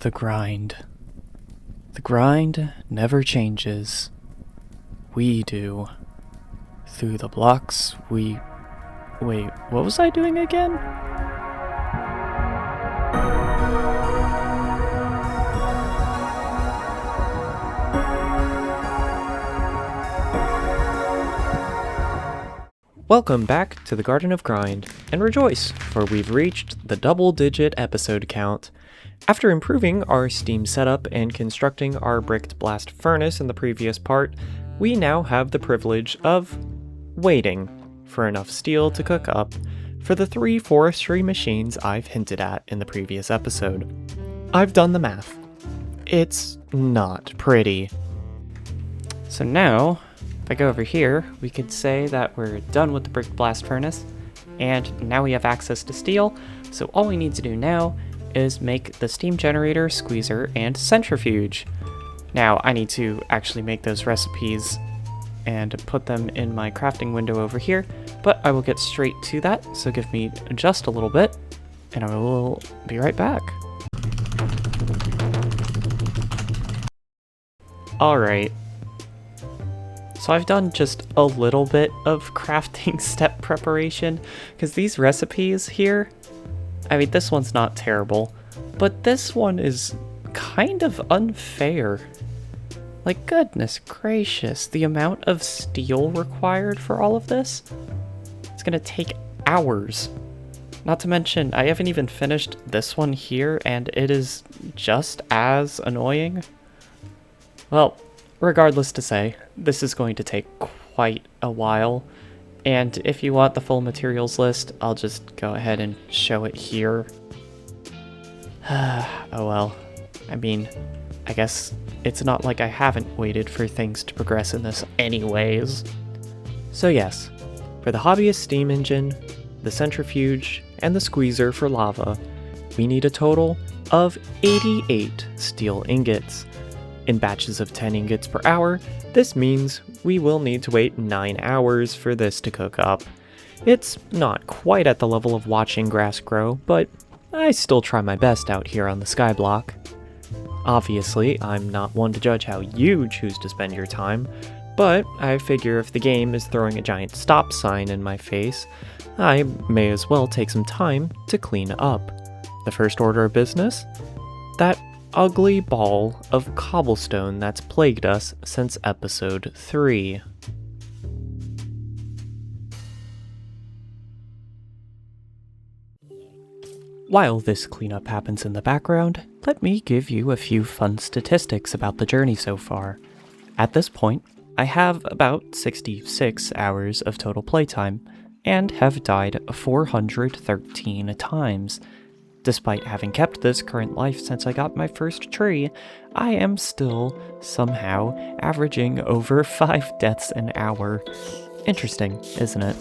The grind. The grind never changes. We do. Through the blocks, we... Wait, what was I doing again? Welcome back to the Garden of Grind, and rejoice, for we've reached the double-digit episode count. After improving our steam setup and constructing our bricked blast furnace in the previous part, we now have the privilege of waiting for enough steel to cook up for the 3 forestry machines I've hinted at in the previous episode. I've done the math. It's not pretty. So now, if I go over here, we could say that we're done with the bricked blast furnace, and now we have access to steel, so all we need to do now is make the steam generator, squeezer, and centrifuge. Now, I need to actually make those recipes and put them in my crafting window over here, but I will get straight to that, so give me just a little bit, and I will be right back. Alright. So I've done just a little bit of crafting step preparation, because these recipes here, I mean, this one's not terrible, but this one is kind of unfair. Like, goodness gracious, the amount of steel required for all of this? It's gonna take hours. Not to mention, I haven't even finished this one here, and it is just as annoying. Well, regardless to say, this is going to take quite a while. And if you want the full materials list, I'll just go ahead and show it here. Oh well. I mean, I guess it's not like I haven't waited for things to progress in this anyways. So yes, for the hobbyist steam engine, the centrifuge, and the squeezer for lava, we need a total of 88 steel ingots. In batches of 10 ingots per hour, this means we will need to wait 9 hours for this to cook up. It's not quite at the level of watching grass grow, but I still try my best out here on the skyblock. Obviously, I'm not one to judge how you choose to spend your time, but I figure if the game is throwing a giant stop sign in my face, I may as well take some time to clean up. The first order of business? That ugly ball of cobblestone that's plagued us since episode 3. While this cleanup happens in the background, let me give you a few fun statistics about the journey so far. At this point, I have about 66 hours of total playtime, and have died 413 times. Despite having kept this current life since I got my first tree, I am still, somehow, averaging over 5 deaths an hour. Interesting, isn't it?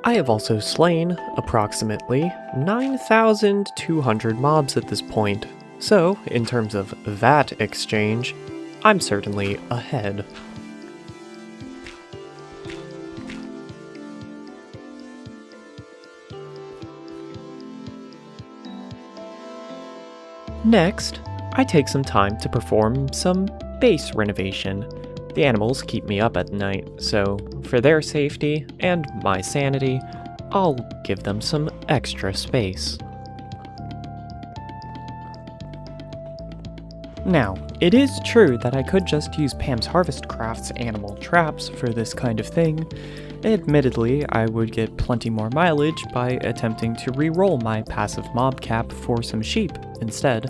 I have also slain approximately 9,200 mobs at this point, so in terms of that exchange, I'm certainly ahead. Next, I take some time to perform some base renovation. The animals keep me up at night, so for their safety and my sanity, I'll give them some extra space. Now, it is true that I could just use Pam's Harvest Craft's animal traps for this kind of thing. Admittedly, I would get plenty more mileage by attempting to re-roll my passive mob cap for some sheep instead,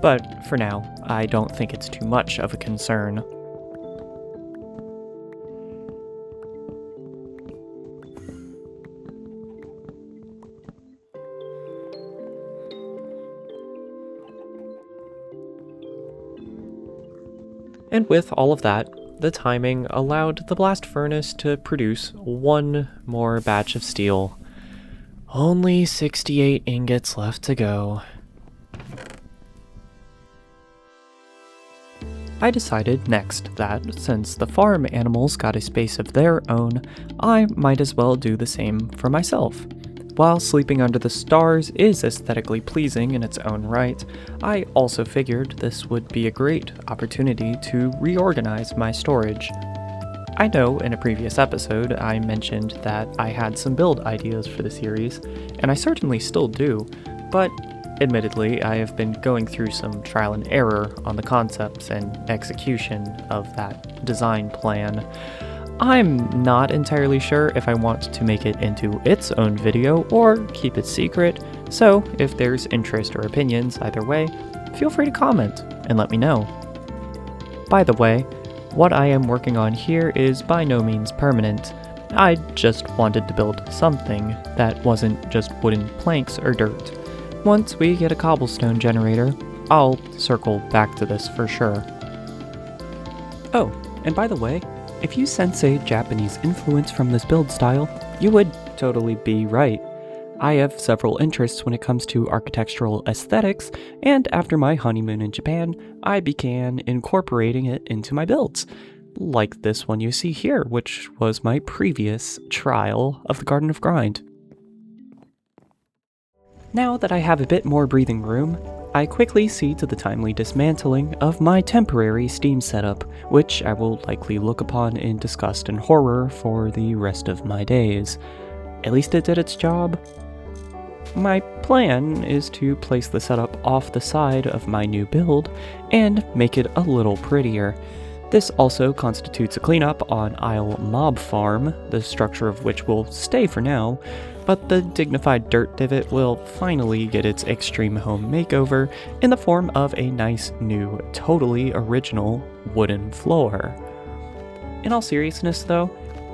but for now, I don't think it's too much of a concern. And with all of that, the timing allowed the blast furnace to produce one more batch of steel. Only 68 ingots left to go. I decided next that, since the farm animals got a space of their own, I might as well do the same for myself. while sleeping under the stars is aesthetically pleasing in its own right, I also figured this would be a great opportunity to reorganize my storage. I know in a previous episode I mentioned that I had some build ideas for the series, and I certainly still do, but admittedly I have been going through some trial and error on the concepts and execution of that design plan. I'm not entirely sure if I want to make it into its own video or keep it secret, so if there's interest or opinions either way, feel free to comment and let me know. By the way, what I am working on here is by no means permanent. I just wanted to build something that wasn't just wooden planks or dirt. Once we get a cobblestone generator, I'll circle back to this for sure. Oh, and by the way, if you sense a Japanese influence from this build style, you would totally be right. I have several interests when it comes to architectural aesthetics, and after my honeymoon in Japan, I began incorporating it into my builds, like this one you see here, which was my previous trial of the Garden of Grind. Now that I have a bit more breathing room, I quickly see to the timely dismantling of my temporary Steam setup, which I will likely look upon in disgust and horror for the rest of my days. At least it did its job. My plan is to place the setup off the side of my new build and make it a little prettier. This also constitutes a cleanup on Isle Mob Farm, the structure of which will stay for now, but the dignified dirt divot will finally get its extreme home makeover in the form of a nice new, totally original wooden floor. In all seriousness though,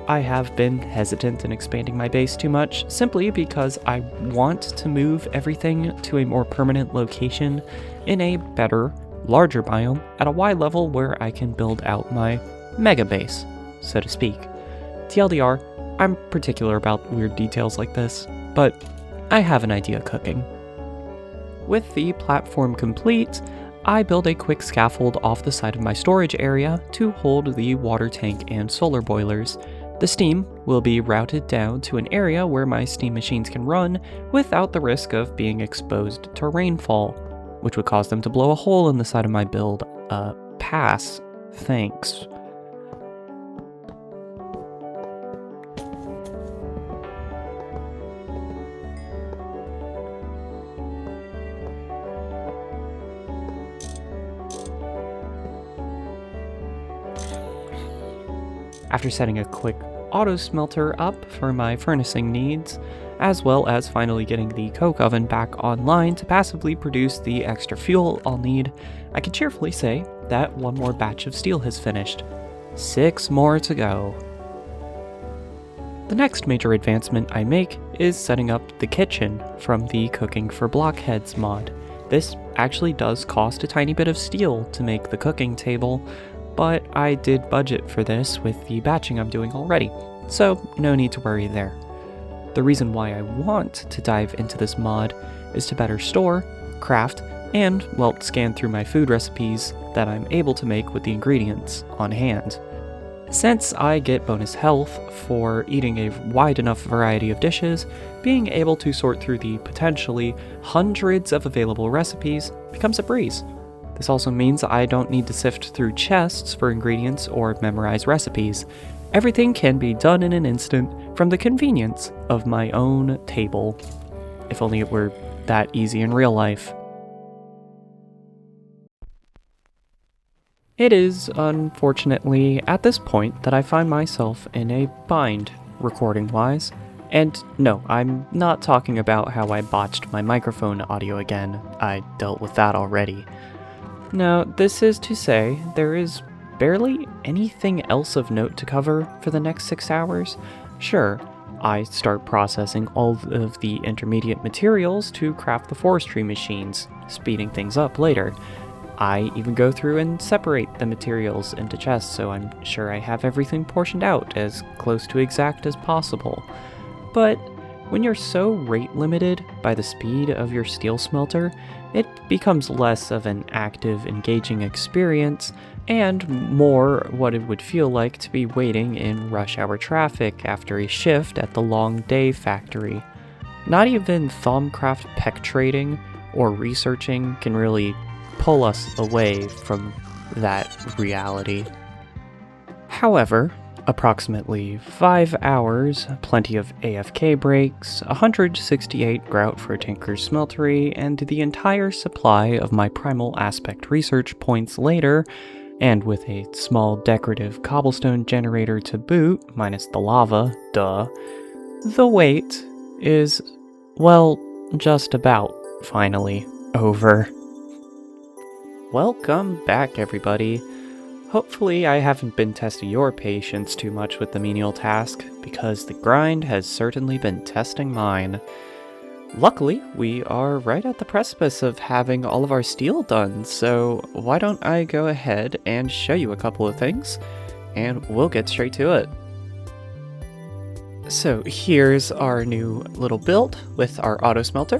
I have been hesitant in expanding my base too much, simply because I want to move everything to a more permanent location in a better, larger biome at a Y level where I can build out my mega base, so to speak. TLDR, I'm particular about weird details like this, but I have an idea cooking. With the platform complete, I build a quick scaffold off the side of my storage area to hold the water tank and solar boilers. The steam will be routed down to an area where my steam machines can run without the risk of being exposed to rainfall, which would cause them to blow a hole in the side of my build. Pass. Thanks. After setting a quick auto smelter up for my furnacing needs, as well as finally getting the coke oven back online to passively produce the extra fuel I'll need, I can cheerfully say that one more batch of steel has finished. 6 more to go. The next major advancement I make is setting up the kitchen from the Cooking for Blockheads mod. This actually does cost a tiny bit of steel to make the cooking table, but I did budget for this with the batching I'm doing already, so no need to worry there. The reason why I want to dive into this mod is to better store, craft, and, well, scan through my food recipes that I'm able to make with the ingredients on hand. Since I get bonus health for eating a wide enough variety of dishes, being able to sort through the potentially hundreds of available recipes becomes a breeze. This also means I don't need to sift through chests for ingredients or memorize recipes. Everything can be done in an instant from the convenience of my own table. If only it were that easy in real life. It is, unfortunately, at this point that I find myself in a bind, recording-wise. And no, I'm not talking about how I botched my microphone audio again. I dealt with that already. No, this is to say, there is barely anything else of note to cover for the next 6 hours. Sure, I start processing all of the intermediate materials to craft the forestry machines, speeding things up later. I even go through and separate the materials into chests, so I'm sure I have everything portioned out as close to exact as possible. But when you're so rate limited by the speed of your steel smelter, it becomes less of an active, engaging experience, and more what it would feel like to be waiting in rush hour traffic after a shift at the long day factory. Not even Thaumcraft peck trading or researching can really pull us away from that reality. However, approximately 5 hours, plenty of AFK breaks, 168 grout for Tinker's Smeltery, and the entire supply of my primal aspect research points later, and with a small decorative cobblestone generator to boot, minus the lava, duh, the wait is, well, just about finally over. Welcome back, everybody. Hopefully I haven't been testing your patience too much with the menial task, because the grind has certainly been testing mine. Luckily, we are right at the precipice of having all of our steel done, so why don't I go ahead and show you a couple of things, and we'll get straight to it. So here's our new little build with our auto smelter.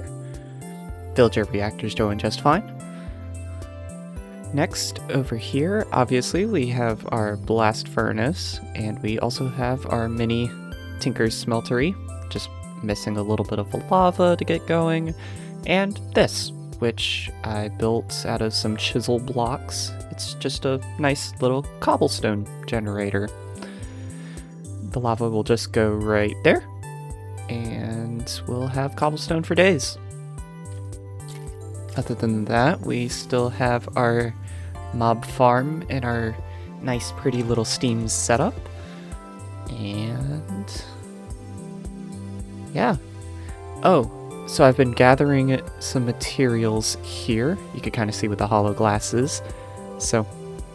Villager reactor's doing just fine. Next, over here, obviously, we have our blast furnace, and we also have our mini Tinker's Smeltery, just missing a little bit of the lava to get going, and this, which I built out of some chisel blocks. It's just a nice little cobblestone generator. The lava will just go right there, and we'll have cobblestone for days. Other than that, we still have our mob farm and our nice pretty little steam setup. And yeah. Oh, so I've been gathering some materials here. You can kind of see with the hollow glasses. So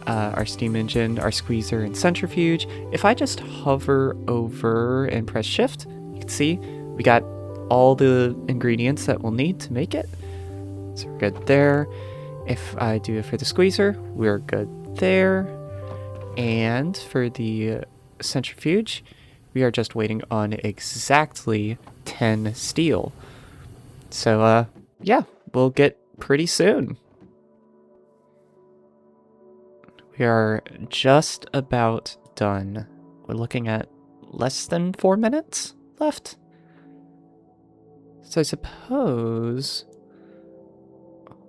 our steam engine, our squeezer, and centrifuge. If I just hover over and press shift, you can see we got all the ingredients that we'll need to make it. So we're good there. If I do it for the squeezer, we're good there. And for the centrifuge, we are just waiting on exactly 10 steel. So, yeah, we'll get pretty soon. We are just about done. We're looking at less than 4 minutes left. So I suppose...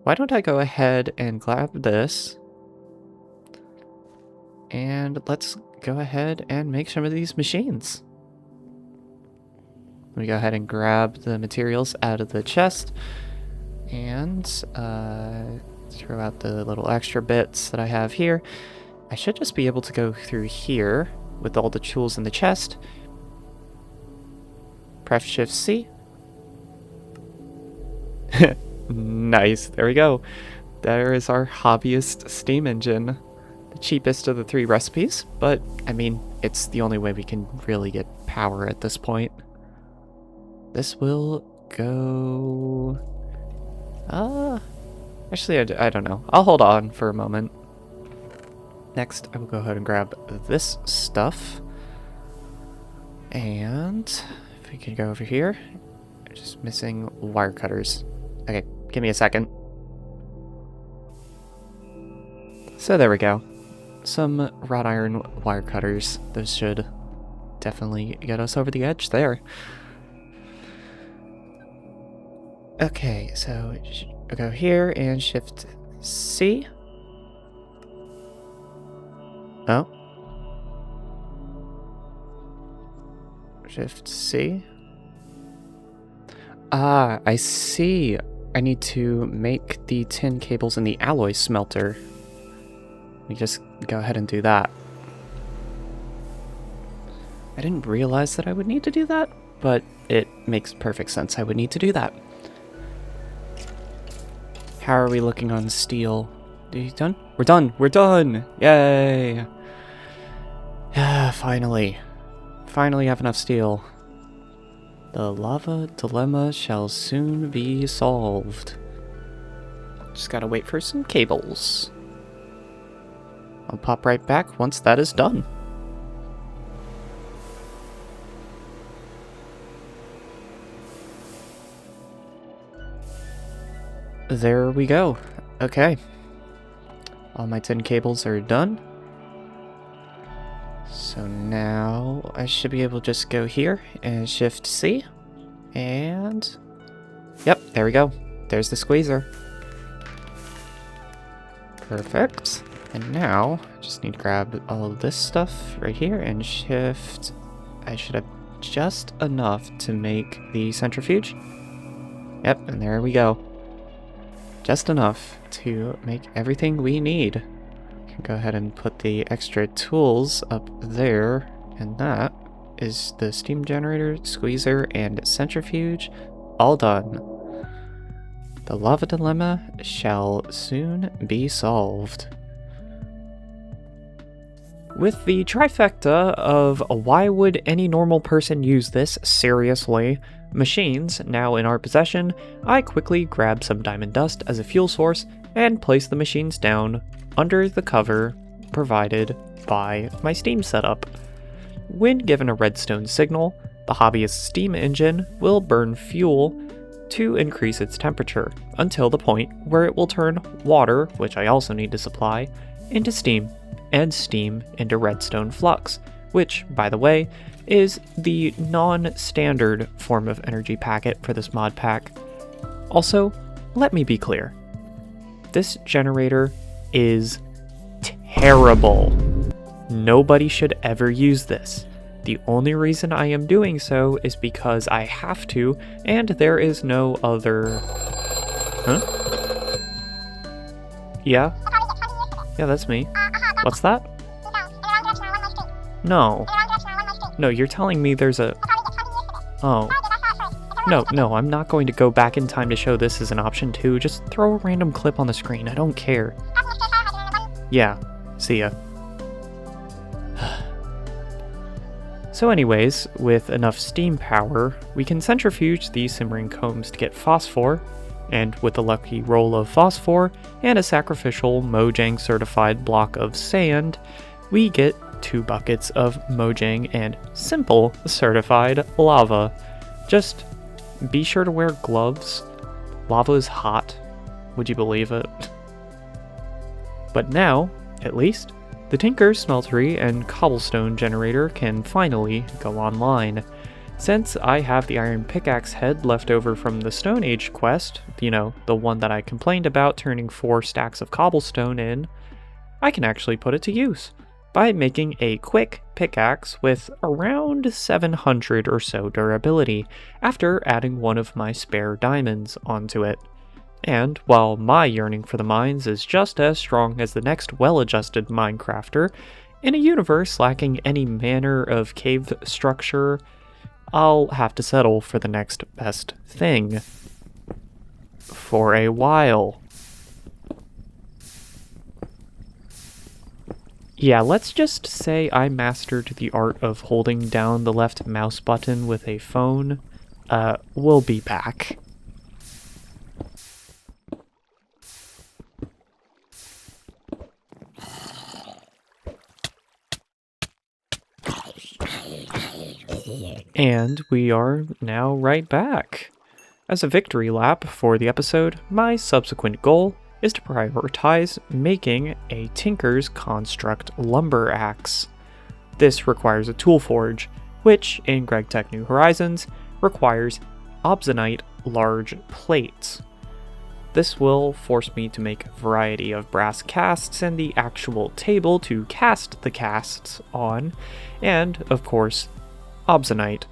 why don't I go ahead and grab this, and let's go ahead and make some of these machines. Let me go ahead and grab the materials out of the chest, and throw out the little extra bits that I have here. I should just be able to go through here with all the tools in the chest. Press Shift C. Nice, there we go. There is our hobbyist steam engine. The cheapest of the 3 recipes, but I mean, it's the only way we can really get power at this point. This will go... actually, I don't know. I'll hold on for a moment. Next, I will go ahead and grab this stuff. And if we can go over here, I'm just missing wire cutters. Okay, give me a second. So there we go. Some wrought iron wire cutters. Those should definitely get us over the edge there. Okay, so I'll go here and Shift C. Oh. Shift C. Ah, I see. I need to make the tin cables in the alloy smelter. Let me just go ahead and do that. I didn't realize that I would need to do that, but it makes perfect sense. I would need to do that. How are we looking on steel? Are you done? We're done! We're done! Yay! Ah, finally. Finally have enough steel. The lava dilemma shall soon be solved. Just gotta wait for some cables. I'll pop right back once that is done. There we go. Okay. All my tin cables are done. So now I should be able to just go here and Shift C And yep, there we go. There's the squeezer. Perfect. And now, just need to grab all of this stuff right here and shift. I should have just enough to make the centrifuge. Yep, and there we go. Just enough to make everything we need. Can go ahead and put the extra tools up there, and that is the steam generator, squeezer, and centrifuge all done. The lava dilemma shall soon be solved. With the trifecta of why would any normal person use this seriously machines now in our possession, I quickly grab some diamond dust as a fuel source and place the machines down under the cover provided by my steam setup. When given a redstone signal, the hobbyist steam engine will burn fuel to increase its temperature until the point where it will turn water, which I also need to supply, into steam, and steam into redstone flux, which, by the way, is the non-standard form of energy packet for this mod pack. Also, let me be clear. This generator is terrible. Nobody should ever use this. The only reason I am doing so is because I have to, and there is no other... Huh? Yeah? Yeah, that's me. What's that? No. No, you're telling me there's a... Oh. No, I'm not going to go back in time to show this as an option too. Just throw a random clip on the screen, I don't care. Yeah, see ya. So anyways, with enough steam power, we can centrifuge these simmering combs to get phosphor, and with a lucky roll of phosphor and a sacrificial Mojang certified block of sand, we get 2 buckets of Mojang and simple certified lava. Just be sure to wear gloves. Lava is hot. Would you believe it? But now, at least, the Tinker's smeltery and cobblestone generator can finally go online. Since I have the iron pickaxe head left over from the Stone Age quest, you know, the one that I complained about turning 4 stacks of cobblestone in, I can actually put it to use by making a quick pickaxe with around 700 or so durability after adding one of my spare diamonds onto it. And while my yearning for the mines is just as strong as the next well-adjusted Minecrafter, in a universe lacking any manner of cave structure, I'll have to settle for the next best thing. For a while. Yeah, let's just say I mastered the art of holding down the left mouse button with a phone. We'll be back. And we are now right back. As a victory lap for the episode, my subsequent goal is to prioritize making a Tinker's Construct lumber axe. This requires a tool forge, which in Gregtech New Horizons requires obsidianite large plates. This will force me to make a variety of brass casts and the actual table to cast the casts on, and of course, obsidianite,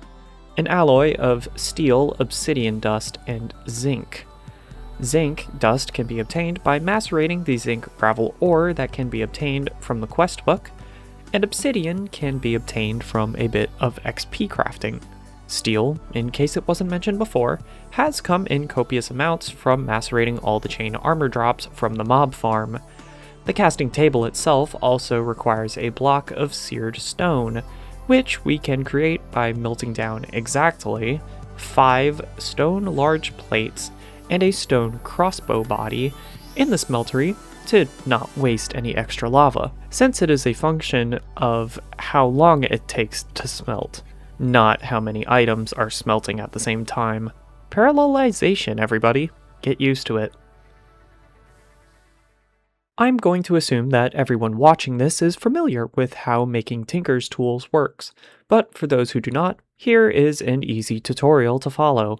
an alloy of steel, obsidian dust, and zinc. Zinc dust can be obtained by macerating the zinc gravel ore that can be obtained from the quest book, and obsidian can be obtained from a bit of XP crafting. Steel, in case it wasn't mentioned before, has come in copious amounts from macerating all the chain armor drops from the mob farm. The casting table itself also requires a block of seared stone, which we can create by melting down exactly 5 stone large plates and a stone crossbow body in the smeltery to not waste any extra lava, since it is a function of how long it takes to smelt, not how many items are smelting at the same time. Parallelization, everybody. Get used to it. I'm going to assume that everyone watching this is familiar with how making Tinker's tools works, but for those who do not, here is an easy tutorial to follow.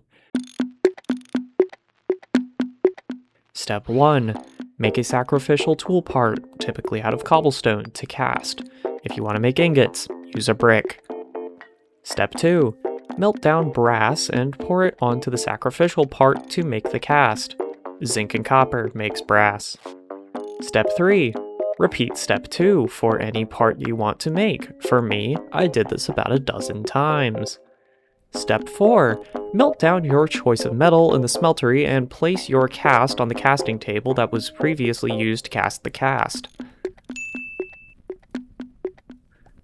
Step 1. Make a sacrificial tool part, typically out of cobblestone, to cast. If you want to make ingots, use a brick. Step 2. Melt down brass and pour it onto the sacrificial part to make the cast. Zinc and copper makes brass. Step 3. Repeat step 2 for any part you want to make. For me, I did this about a dozen times. Step 4. Melt down your choice of metal in the smeltery and place your cast on the casting table that was previously used to cast the cast.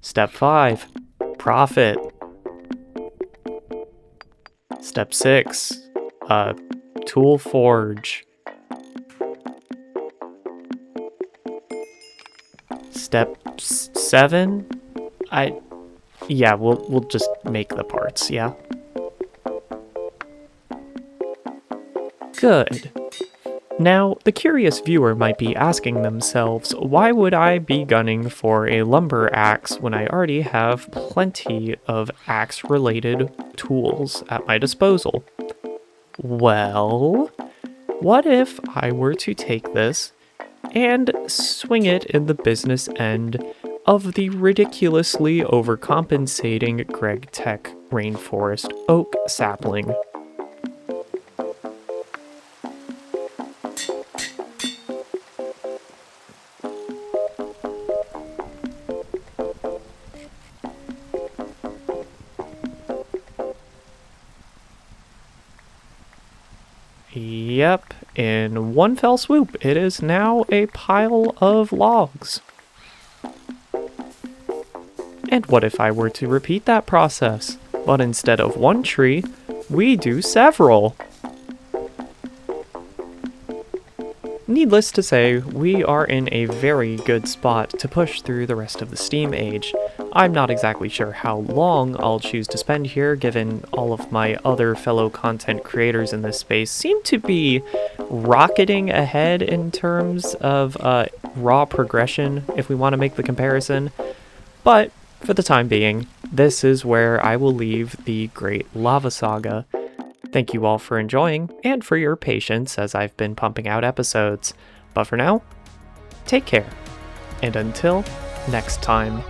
Step 5. Profit. Step 6. Tool forge. Step 7? Yeah, we'll just make the parts, yeah? Good. Now, the curious viewer might be asking themselves, why would I be gunning for a lumber axe when I already have plenty of axe-related tools at my disposal? Well, what if I were to take this and swing it in the business end of the ridiculously overcompensating Gregtech rainforest oak sapling? Yep, in one fell swoop, it is now a pile of logs. And what if I were to repeat that process, but instead of one tree, we do several? Needless to say, we are in a very good spot to push through the rest of the Steam age. I'm not exactly sure how long I'll choose to spend here, given all of my other fellow content creators in this space seem to be rocketing ahead in terms of raw progression, if we want to make the comparison. But for the time being, this is where I will leave the Great Lava Saga. Thank you all for enjoying, and for your patience as I've been pumping out episodes. But for now, take care, and until next time.